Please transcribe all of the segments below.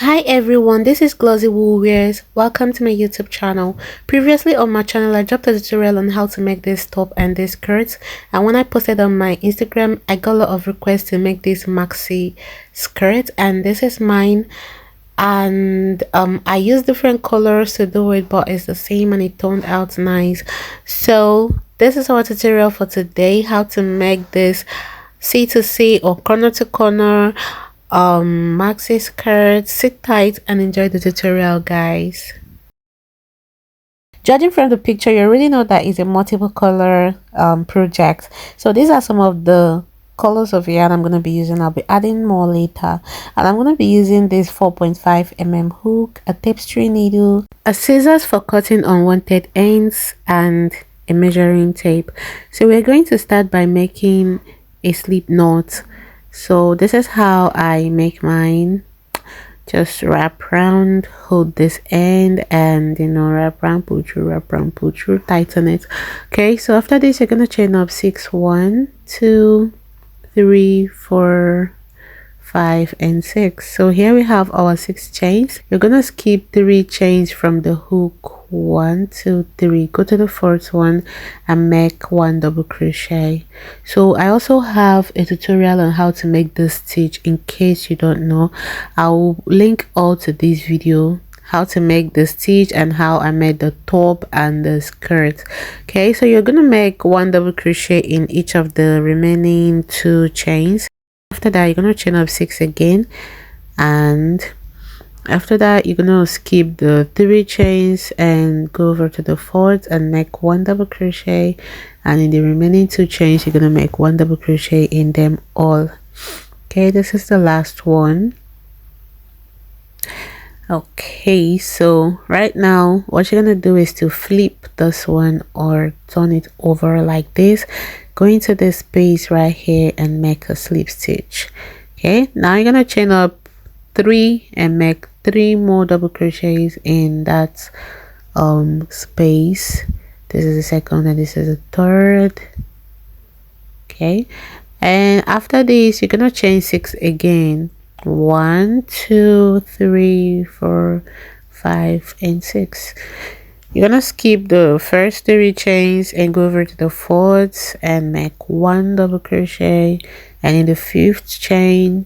Hi everyone, this is Glossy Wool Wears. Welcome to my YouTube channel. Previously on my channel, I dropped a tutorial on how to make this top and this skirt, and when I posted on my Instagram, I got a lot of requests to make this maxi skirt, and this is mine. And I used different colors to do it, but it's the same and it turned out nice. So this is our tutorial for today, how to make this C2C or corner to corner maxi skirt. Sit tight and enjoy the tutorial, guys. Judging from the picture, you already know that it's a multiple color project. So these are some of the colors of yarn I'm going to be using. I'll be adding more later, and I'm going to be using this 4.5 mm hook, a tapestry needle, a scissors for cutting unwanted ends, and a measuring tape. So we're going to start by making a slip knot. So this is how I make mine. Just wrap around, hold this end, and wrap around, pull through, wrap around, pull through, tighten it. Okay, so after this you're gonna chain up 6, 1, 2, 3, 4, 5 and 6. So here we have our 6 chains. You're gonna skip 3 chains from the hook. 1, 2, 3, go to the fourth one and make 1 double crochet. So I also have a tutorial on how to make this stitch. In case you don't know, I'll link all to this video, how to make the stitch and how I made the top and the skirt. Okay, so you're gonna make 1 double crochet in each of the remaining 2 chains. After that you're gonna chain up 6 again, and after that you're gonna skip the 3 chains and go over to the fourth and make 1 double crochet, and in the remaining 2 chains you're gonna make 1 double crochet in them all. Okay, this is the last one. Okay, so right now what you're gonna do is to flip this one or turn it over like this, go into this space right here and make a slip stitch. Okay, now you're gonna chain up 3 and make 3 more double crochets in that space. This is the second and this is the third. Okay, and after this you're gonna chain 6 again. 1, 2, 3, 4, 5 and 6. You're gonna skip the first 3 chains and go over to the fourth and make 1 double crochet, and in the 5th chain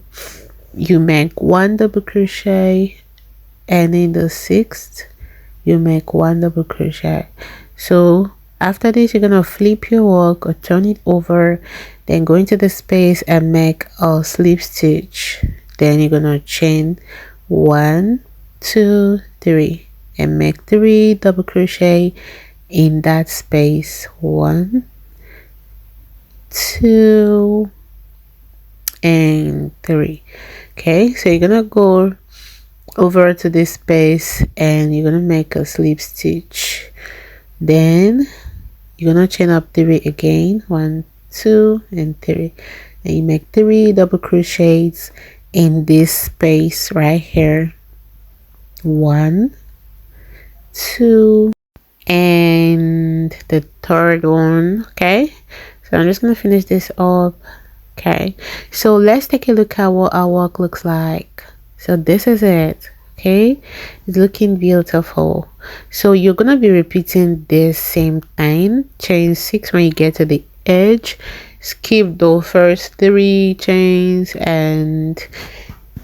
you make 1 double crochet, and in the 6th you make 1 double crochet. So after this you're gonna flip your work or turn it over, then go into the space and make a slip stitch. Then you're gonna chain 1, 2, 3 and make 3 double crochet in that space. 1, 2 and 3. Okay, so you're gonna go over to this space and you're gonna make a slip stitch. Then you're gonna chain up 3 again. 1, 2 and 3, and you make 3 double crochets in this space right here. 1, 2 and the third one. Okay, so I'm just gonna finish this up. Okay, so let's take a look at what our work looks like. So this is it. Okay, it's looking beautiful. So you're gonna be repeating this same thing. Chain 6 when you get to the edge, skip the first 3 chains and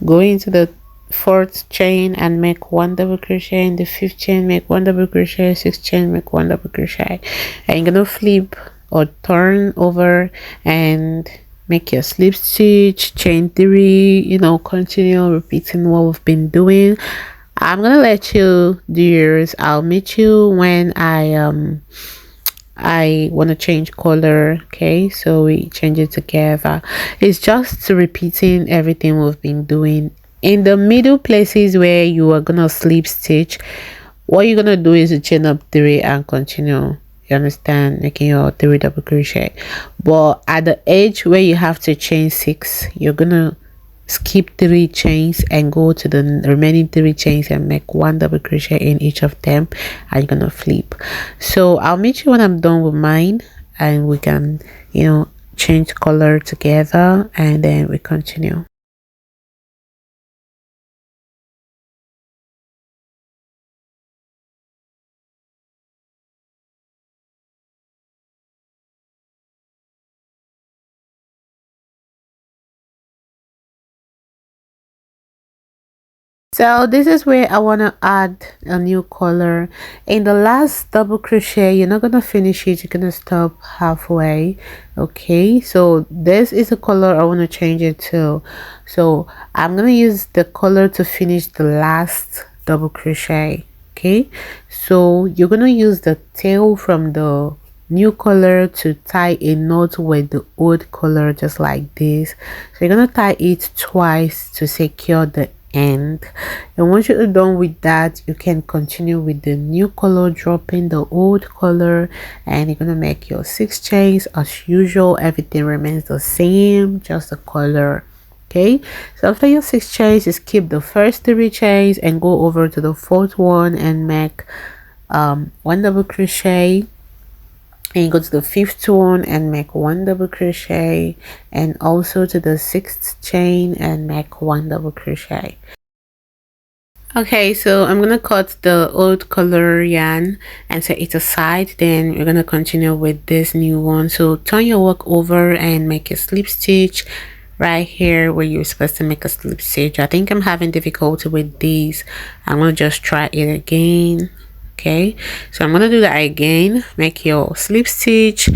go into the 4th chain and make 1 double crochet. In the 5th chain make 1 double crochet, 6th chain make 1 double crochet, and you're gonna flip or turn over and make your slip stitch, chain 3, continue repeating what we've been doing. I'm gonna let you do yours. I'll meet you when I want to change color. Okay, so we change it together. It's just repeating everything we've been doing. In the middle places where you are gonna slip stitch, what you're gonna do is to chain up 3 and continue, you understand, making your 3 double crochet. But at the edge where you have to chain 6, you're gonna skip 3 chains and go to the remaining 3 chains and make 1 double crochet in each of them, and you're gonna flip. So I'll meet you when I'm done with mine and we can change color together and then we continue. So this is where I want to add a new color. In the last double crochet, you're not going to finish it, you're going to stop halfway. Okay, so this is a color I want to change it to. So I'm going to use the color to finish the last double crochet. Okay, so you're going to use the tail from the new color to tie a knot with the old color, just like this. So you're going to tie it twice to secure the end, and once you're done with that, you can continue with the new color, dropping the old color, and you're gonna make your 6 chains as usual. Everything remains the same, just the color. Okay, so after your 6 chains, just keep the first 3 chains and go over to the 4th one and make 1 double crochet, and go to the 5th one and make 1 double crochet, and also to the 6th chain and make 1 double crochet. Okay, so I'm gonna cut the old color yarn and set it aside. Then we're gonna continue with this new one. So turn your work over and make a slip stitch right here where you're supposed to make a slip stitch. I think I'm having difficulty with these. I'm gonna just try it again. Okay, so I'm gonna do that again. Make your slip stitch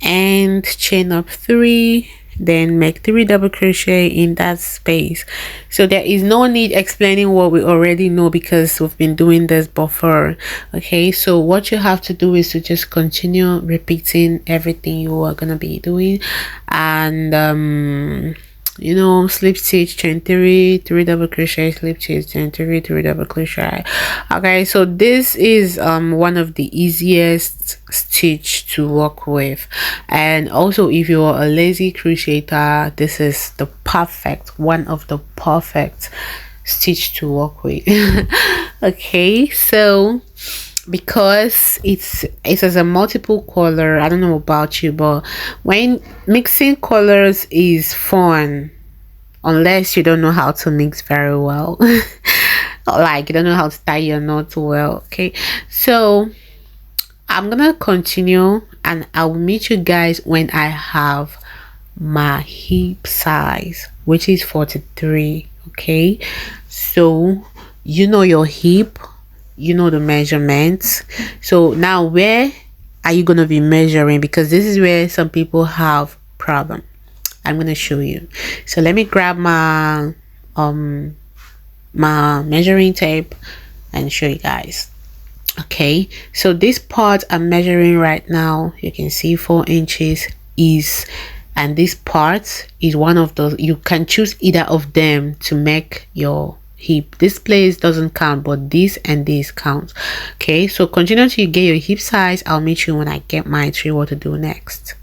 and chain up 3, then make 3 double crochet in that space. So there is no need explaining what we already know because we've been doing this before. Okay, so what you have to do is to just continue repeating everything you are gonna be doing, and you know, slip stitch, chain 3, 3 double crochet, slip stitch, chain 3, 3 double crochet. Okay, so this is one of the easiest stitch to work with, and also if you are a lazy crocheter, this is the perfect one of the perfect stitch to work with. Okay, so because it's as a multiple color, I don't know about you, but when mixing colors is fun, unless you don't know how to mix very well. Like you don't know how to tie your knot well. Okay, so I'm gonna continue and I'll meet you guys when I have my hip size, which is 43. Okay, so you know your hip, you know the measurements. So now where are you going to be measuring? Because this is where some people have problem. I'm going to show you. So let me grab my my measuring tape and show you guys. Okay, so this part I'm measuring right now, you can see 4 inches is, and this part is one of those. You can choose either of them to make your hip. This place doesn't count, but this and this counts. Okay, so continue till you get your hip size. I'll meet you when I get mine to show you what to do next.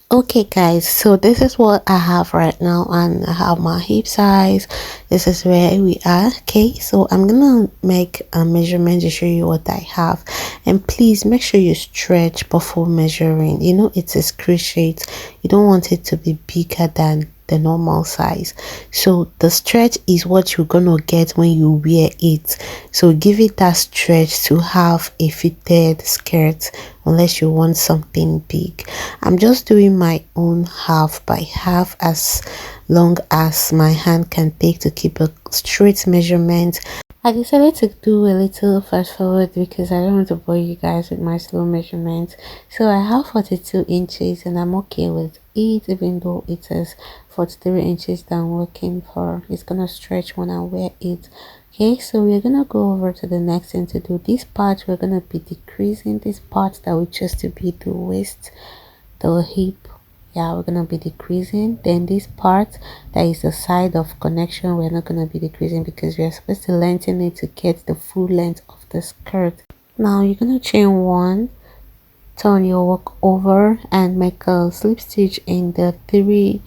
Okay guys, so this is what I have right now, and I have my hip size. This is where we are. Okay, so I'm gonna make a measurement to show you what I have, and please make sure you stretch before measuring. You know, it is crochet, you don't want it to be bigger than the normal size, so the stretch is what you're gonna get when you wear it. So give it that stretch to have a fitted skirt, unless you want something big. I'm just doing my own half by half, as long as my hand can take to keep a straight measurement. I decided to do a little fast forward because I don't want to bore you guys with my slow measurements. So I have 42 inches and I'm okay with it, even though it is 43 inches that I'm working for. It's gonna stretch when I wear it. Okay, so we're gonna go over to the next thing to do. This part we're gonna be decreasing this part that we choose to be the waist, the hip. Yeah, we're gonna be decreasing. Then this part that is the side of connection, we're not gonna be decreasing because we are supposed to lengthen it to get the full length of the skirt. Now you're gonna chain 1, turn your work over and make a slip stitch in the 3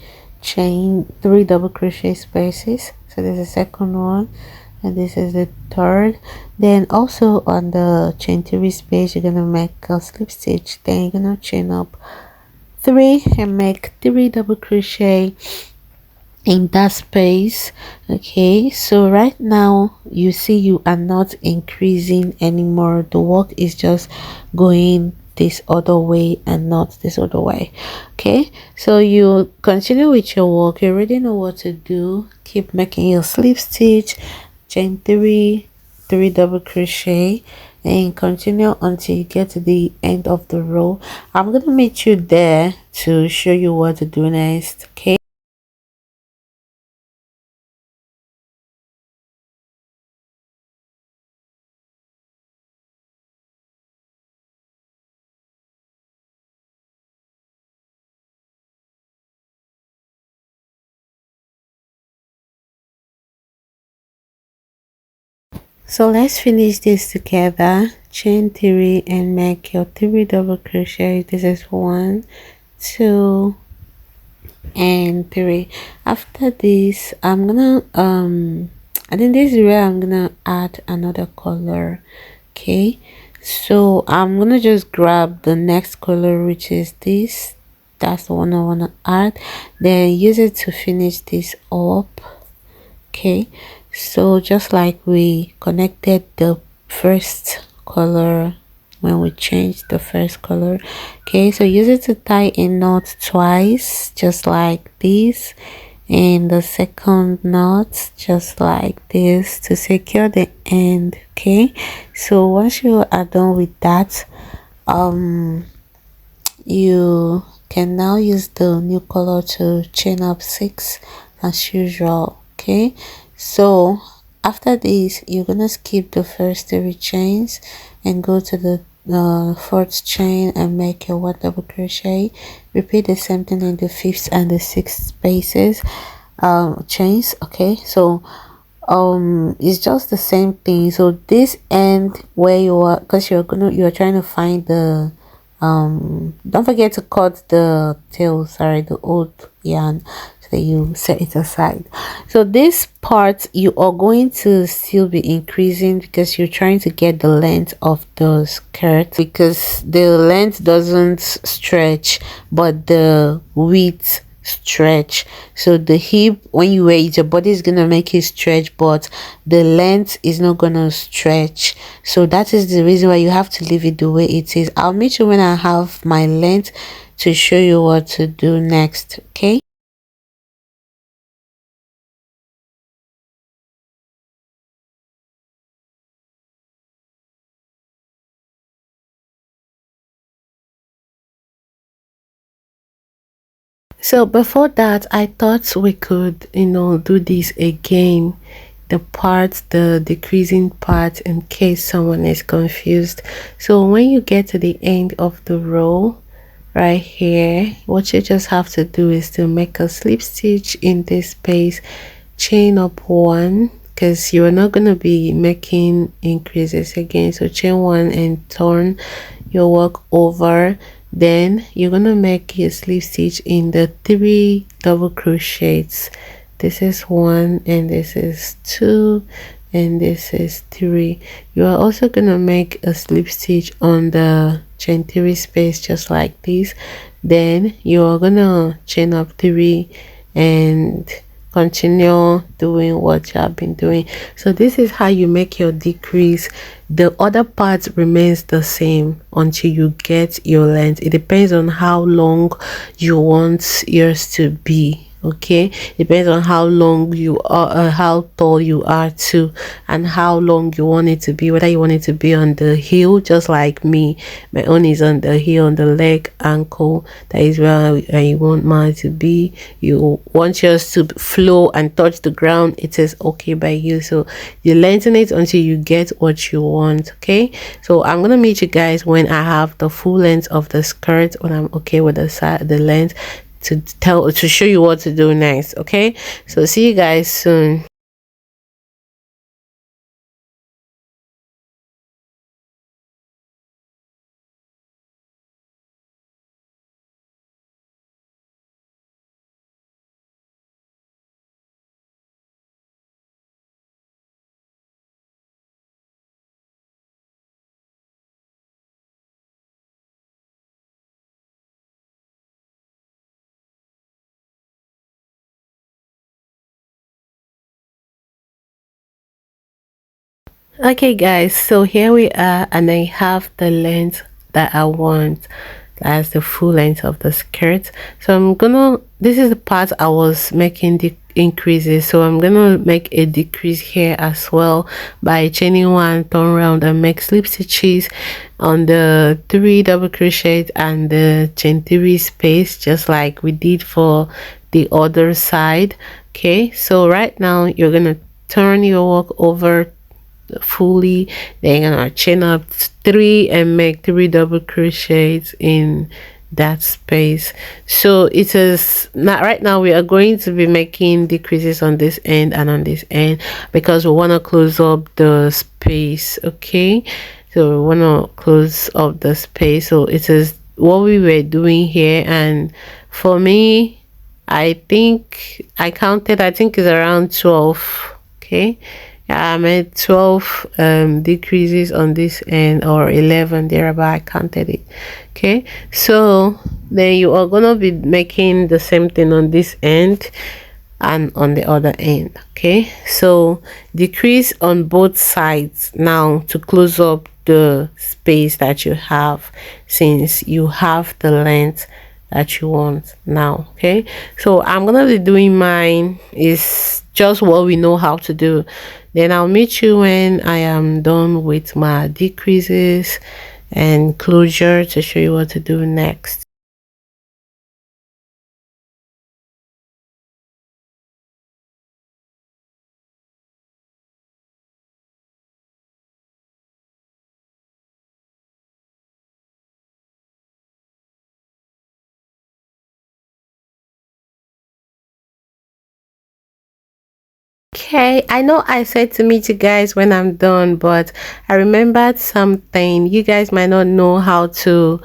double crochet spaces. So this is the second one and this is the third. Then also on the chain 3 space, you're gonna make a slip stitch, then you're gonna chain up 3 and make 3 double crochet in that space. Okay, so right now you see you are not increasing anymore. The work is just going this other way and not this other way. Okay, so you continue with your work. You already know what to do. Keep making your slip stitch, chain three double crochet, and continue until you get to the end of the row. I'm gonna meet you there to show you what to do next. Okay. So let's finish this together. Chain three and make your three double crochet. This is one, two, and three. After this, I'm gonna I think this is where I'm gonna add another color. Okay, so I'm gonna just grab the next color, which is this. That's the one I wanna add. Then use it to finish this up. Okay, so just like we connected the first color when we changed the first color. Okay, so use it to tie a knot twice, just like this, and the second knot just like this to secure the end. Okay, so once you are done with that, you can now use the new color to chain up 6 as usual. Okay, so after this you're gonna skip the first 3 chains and go to the fourth chain and make your 1 double crochet. Repeat the same thing in the fifth and the sixth spaces chains. Okay, so it's just the same thing. So this end where you are, because you're trying to find the don't forget to cut the tail, sorry, the old yarn, so that you set it aside. So this part you are going to still be increasing because you're trying to get the length of the skirt, because the length doesn't stretch but the width stretch. So the hip, when you wear it, your body is gonna make it stretch, but the length is not gonna stretch. So that is the reason why you have to leave it the way it is. I'll meet you when I have my length to show you what to do next. Okay, so before that I thought we could, do this again, the part, the decreasing part, in case someone is confused. So when you get to the end of the row right here, what you just have to do is to make a slip stitch in this space, chain up 1, because you're not going to be making increases again. So chain 1 and turn your work over. Then you're going to make a slip stitch in the 3 double crochets. This is 1 and this is 2 and this is 3. You are also gonna make a slip stitch on the chain 3 space, just like this. Then you are gonna chain up 3 and continue doing what you have been doing. So this is how you make your decrease. The other part remains the same until you get your length. It depends on how long you want yours to be. Okay, depends on how long you are, how tall you are too, and how long you want it to be, whether you want it to be on the heel, just like me. My own is on the heel, on the leg, ankle. That is where I want mine to be. You want yours to flow and touch the ground, it is okay by you. So you lengthen it until you get what you want. Okay, so I'm gonna meet you guys when I have the full length of the skirt, when I'm okay with the length, to show you what to do next. Okay, so see you guys soon. Okay guys, so here we are and I have the length that I want. That's the full length of the skirt. So this is the part I was making the increases, so I'm gonna make a decrease here as well by chaining one, turn around and make slip stitches on the 3 double crochet and the chain 3 space, just like we did for the other side. Okay, so right now you're gonna turn your work over fully, then you're gonna chain up 3 and make 3 double crochets in that space. So it is not right now we are going to be making decreases on this end and on this end because we want to close up the space. Okay, so we want to close up the space, so it is what we were doing here. And for me, I think I counted, I think it's around 12. Okay, yeah, I made 12 decreases on this end, or 11 thereabout. I counted it. Okay, so then you are gonna be making the same thing on this end and on the other end. Okay, so decrease on both sides now to close up the space that you have, since you have the length that you want now. Okay, so I'm gonna be doing mine is just what we know how to do. Then I'll meet you when I am done with my decreases and closure to show you what to do next. Okay, I know I said to meet you guys when I'm done, but I remembered something. You guys might not know how to,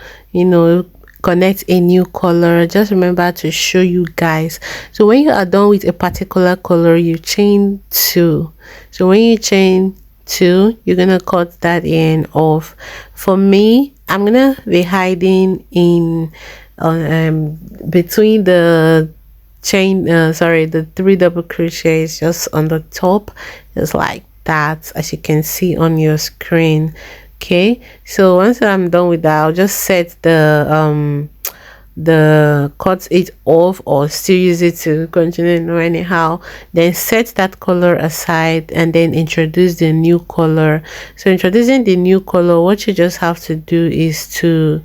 connect a new color. Just remember to show you guys. So when you are done with a particular color, you chain two. So when you chain two, you're gonna cut that in off. For me, I'm gonna be hiding in between the chain sorry, the 3 double crochets just on the top, just like that, as you can see on your screen. Okay, so once I'm done with that, I'll just set the cut it off, or still use it to continue, anyhow. Then set that color aside and then introduce the new color. So introducing the new color, what you just have to do is to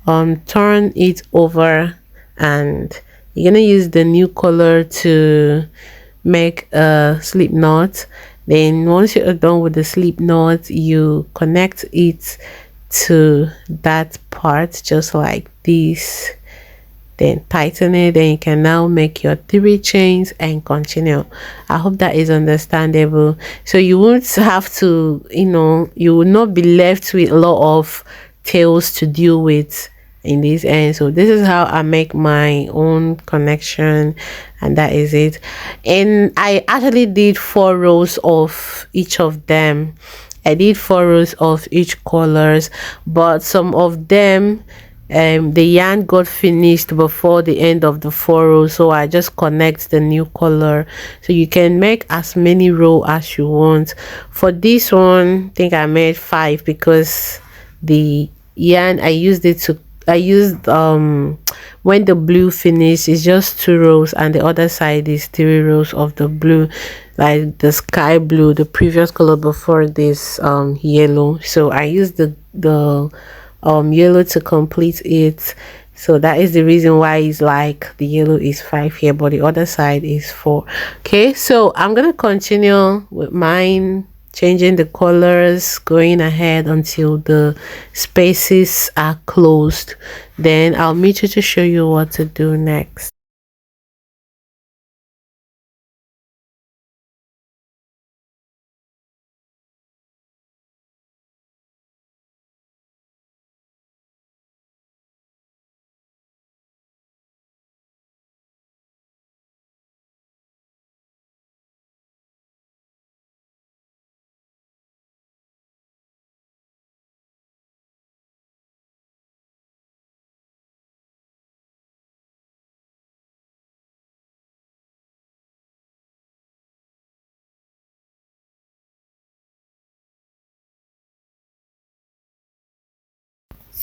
turn it over, and you're gonna use the new color to make a slip knot. Then once you're done with the slip knot, you connect it to that part just like this, then tighten it. Then you can now make your 3 chains and continue. I hope that is understandable. So you won't have to, you will not be left with a lot of tails to deal with in this end. So this is how I make my own connection, and that is it. And I actually did 4 rows of each of them. I did 4 rows of each colors, but some of them the yarn got finished before the end of the 4 rows, so I just connect the new color. So you can make as many rows as you want. For this one, I think I made 5 because the yarn I used when the blue finished, it's just 2 rows and the other side is 3 rows of the blue, like the sky blue, the previous color before this yellow. So I used the yellow to complete it. So that is the reason why it's like the yellow is 5 here, but the other side is 4. Okay, so I'm gonna continue with mine, changing the colors, going ahead until the spaces are closed. Then I'll meet you to show you what to do next.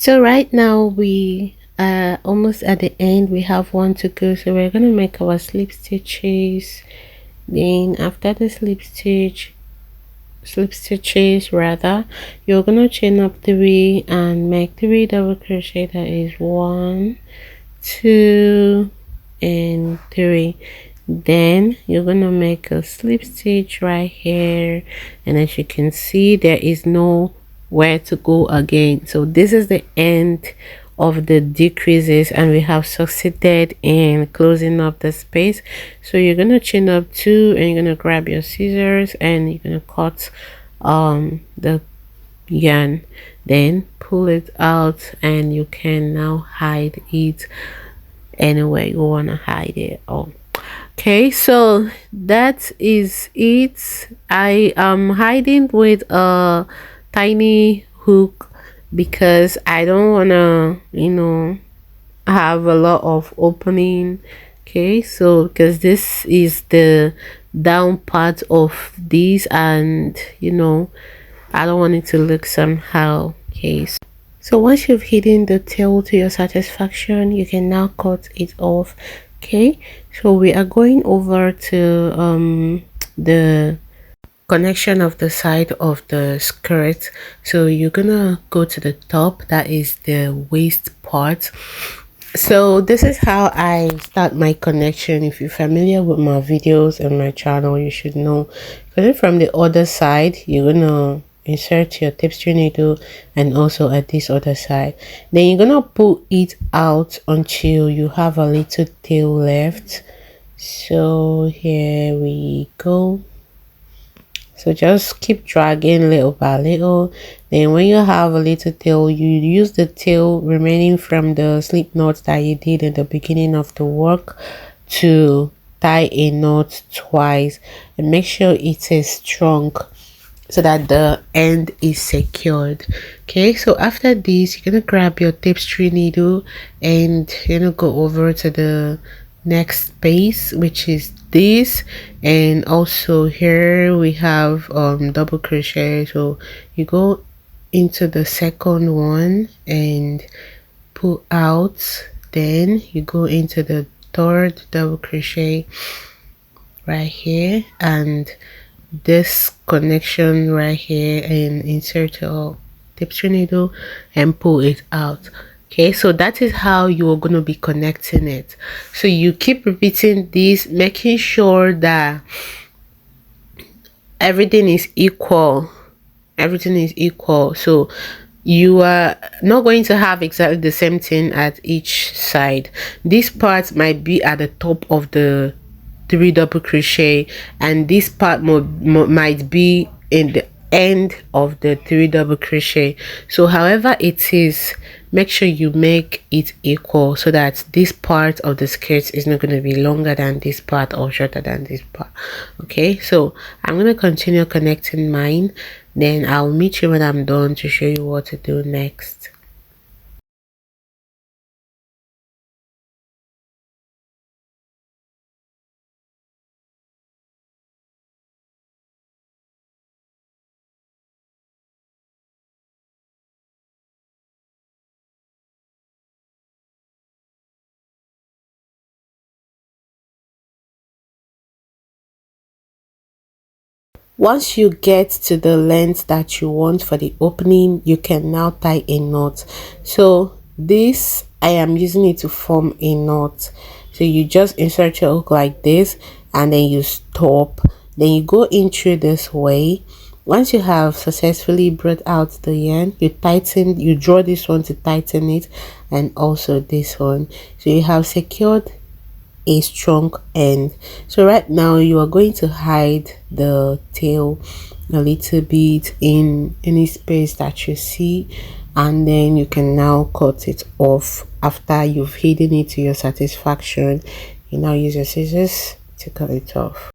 So right now we are almost at the end. We have one to go, so we're gonna make our slip stitches. Then after the slip stitches rather, you're gonna chain up 3 and make 3 double crochet. That is 1, 2 and 3. Then you're gonna make a slip stitch right here, and as you can see, there is no where to go again. So this is the end of the decreases, and we have succeeded in closing up the space. So you're gonna chain up 2 and you're gonna grab your scissors and you're gonna cut the yarn, then pull it out, and you can now hide it anywhere you want to hide it. Oh, okay, so that is it. I am hiding with a tiny hook because I don't want to, have a lot of opening. Okay, so because this is the down part of this, and I don't want it to look somehow. Okay, so once you've hidden the tail to your satisfaction, you can now cut it off. Okay, so we are going over to the connection of the side of the skirt. So you're gonna go to the top, that is the waist part. So this is how I start my connection. If you're familiar with my videos and my channel, you should know. Because from the other side, you're gonna insert your tapestry needle, and also at this other side, then you're gonna pull it out until you have a little tail left. So here we go. So just keep dragging little by little. Then when you have a little tail, you use the tail remaining from the slip knot that you did in the beginning of the work to tie a knot twice, and make sure it is strong so that the end is secured. Okay, so after this, you're gonna grab your tapestry needle and you're gonna go over to the next space, which is this, and also here we have double crochet. So you go into the second one and pull out, then you go into the third double crochet right here, and this connection right here, and insert your tapestry needle and pull it out. Okay, so that is how you're going to be connecting it. So you keep repeating this, making sure that everything is equal. So you are not going to have exactly the same thing at each side. This part might be at the top of the 3 double crochet, and this part might be in the end of the 3 double crochet. So however it is, make sure you make it equal so that this part of the skirt is not going to be longer than this part or shorter than this part. Okay, so I'm going to continue connecting mine, then I'll meet you when I'm done to show you what to do next. Once you get to the length that you want for the opening, you can now tie a knot. So this, I am using it to form a knot. So you just insert your hook like this, and then you stop, then you go in through this way. Once you have successfully brought out the yarn, you draw this one to tighten it, and also this one, so you have secured a strong end. So right now you are going to hide the tail a little bit in any space that you see, and then you can now cut it off. After you've hidden it to your satisfaction, you now use your scissors to cut it off.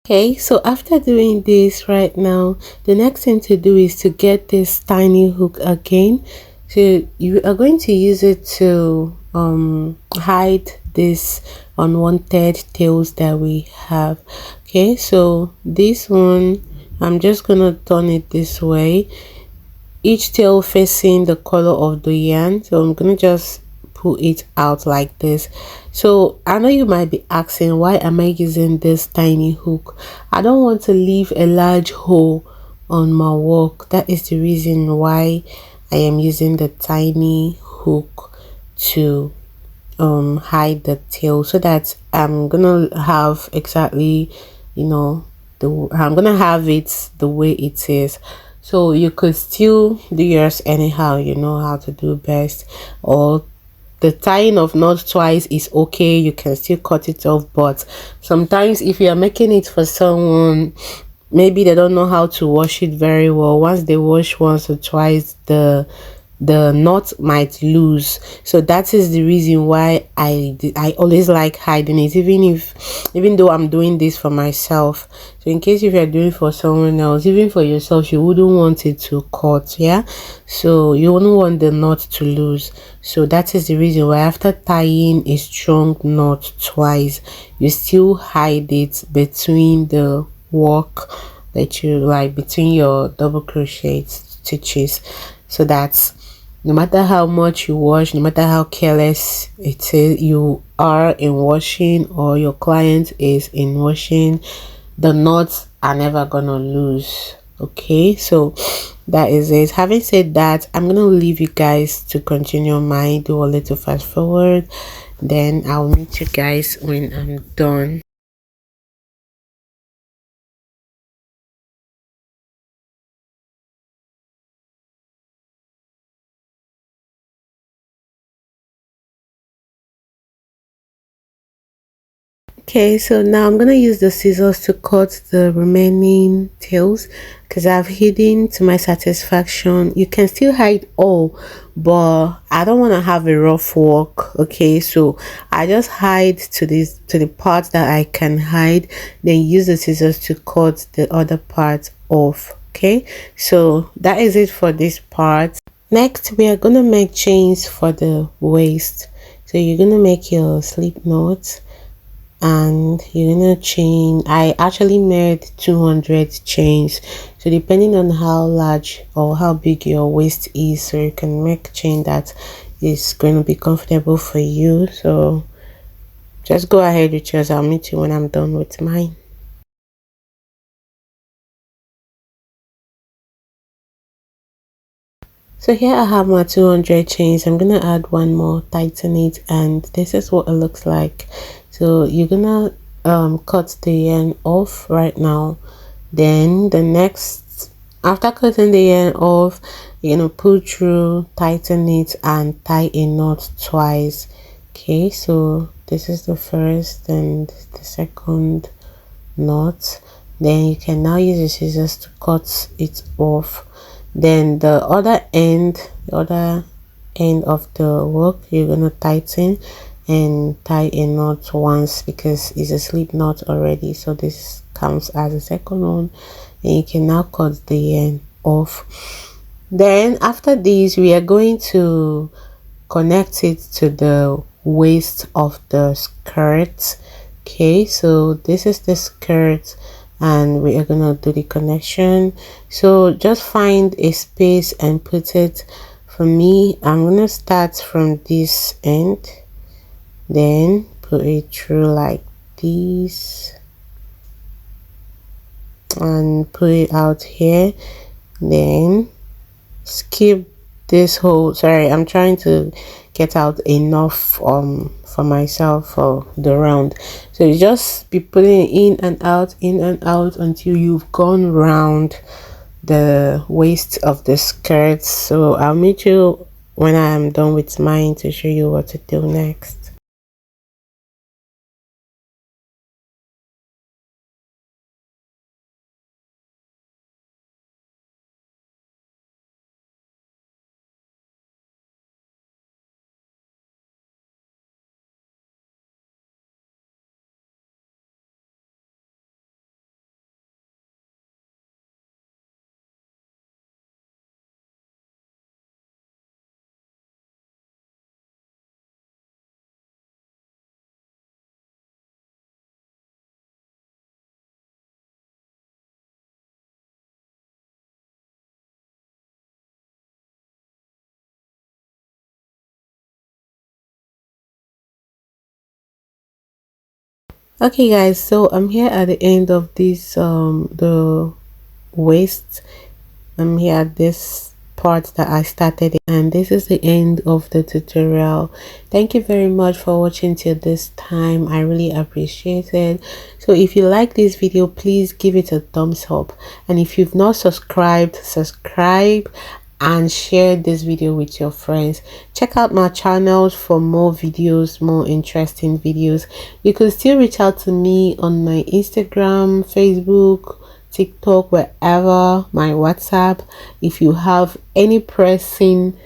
Okay, so after doing this right now, the next thing to do is to get this tiny hook again. So you are going to use it to hide this unwanted tails that we have. Okay, so this one, I'm just gonna turn it this way, each tail facing the color of the yarn. So I'm gonna just pull it out like this. So I know you might be asking, why am I using this tiny hook? I don't want to leave a large hole on my work. That is the reason why I am using the tiny hook to hide the tail, so that I'm gonna have exactly, you know, I'm gonna have it the way it is. So you could still do yours anyhow you know how to do best, or the tying of knot twice is okay, you can still cut it off. But sometimes if you are making it for someone, maybe they don't know how to wash it very well. Once they wash once or twice, the knot might lose. So that is the reason why I always like hiding it, even though I'm doing this for myself. So in case if you're doing for someone else, even for yourself, you wouldn't want it to cut. Yeah, so you wouldn't want the knot to lose. So that is the reason why after tying a strong knot twice, you still hide it between the work that you like, between your double crochet stitches, so that no matter how much you wash, no matter how careless it is you are in washing, or your client is in washing, the knots are never gonna lose. Okay, so that is it. Having said that, I'm gonna leave you guys to continue mine, do a little fast forward, then I'll meet you guys when I'm done. Okay, so now I'm gonna use the scissors to cut the remaining tails, because I've hidden to my satisfaction. You can still hide all, but I don't want to have a rough work. Okay, so I just hide to the part that I can hide, then use the scissors to cut the other part off. Okay, so that is it for this part. Next, we are gonna make chains for the waist. So you're gonna make your slip knot, and you're gonna chain. I actually made 200 chains, so depending on how large or how big your waist is, so you can make chain that is going to be comfortable for you. So just go ahead with yours. I'll meet you when I'm done with mine. So here I have my 200 chains. I'm gonna add one more, tighten it, and this is what it looks like. So you're gonna cut the yarn off right now. Then the next, after cutting the yarn off, you're gonna pull through, tighten it, and tie a knot twice. Okay, so this is the first and the second knot. Then you can now use the scissors to cut it off. Then the other end of the work, you're gonna tighten and tie a knot once, because it's a slip knot already, so this counts as a second one, and you can now cut the yarn off. Then after this, we are going to connect it to the waist of the skirt. Okay, so this is the skirt, and we are gonna do the connection. So just find a space and put it. For me, I'm gonna start from this end, then put it through like this, and put it out here, then skip this whole, sorry, I'm trying to get out enough for myself for the round. So you just be putting it in and out until you've gone round the waist of the skirt. So I'll meet you when I'm done with mine to show you what to do next. Okay guys, so I'm here at the end of this the waist. I'm here at this part that I started, and this is the end of the tutorial. Thank you very much for watching till this time. I really appreciate it. So if you like this video, please give it a thumbs up, and if you've not subscribed, subscribe and share this video with your friends. Check out my channels for more videos, more interesting videos. You can still reach out to me on my Instagram, Facebook, TikTok, wherever, my WhatsApp, if you have any pressing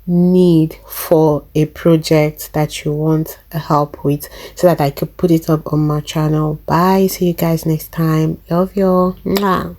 need for a project that you want help with, so that I could put it up on my channel. Bye, see you guys next time. Love you. Mwah.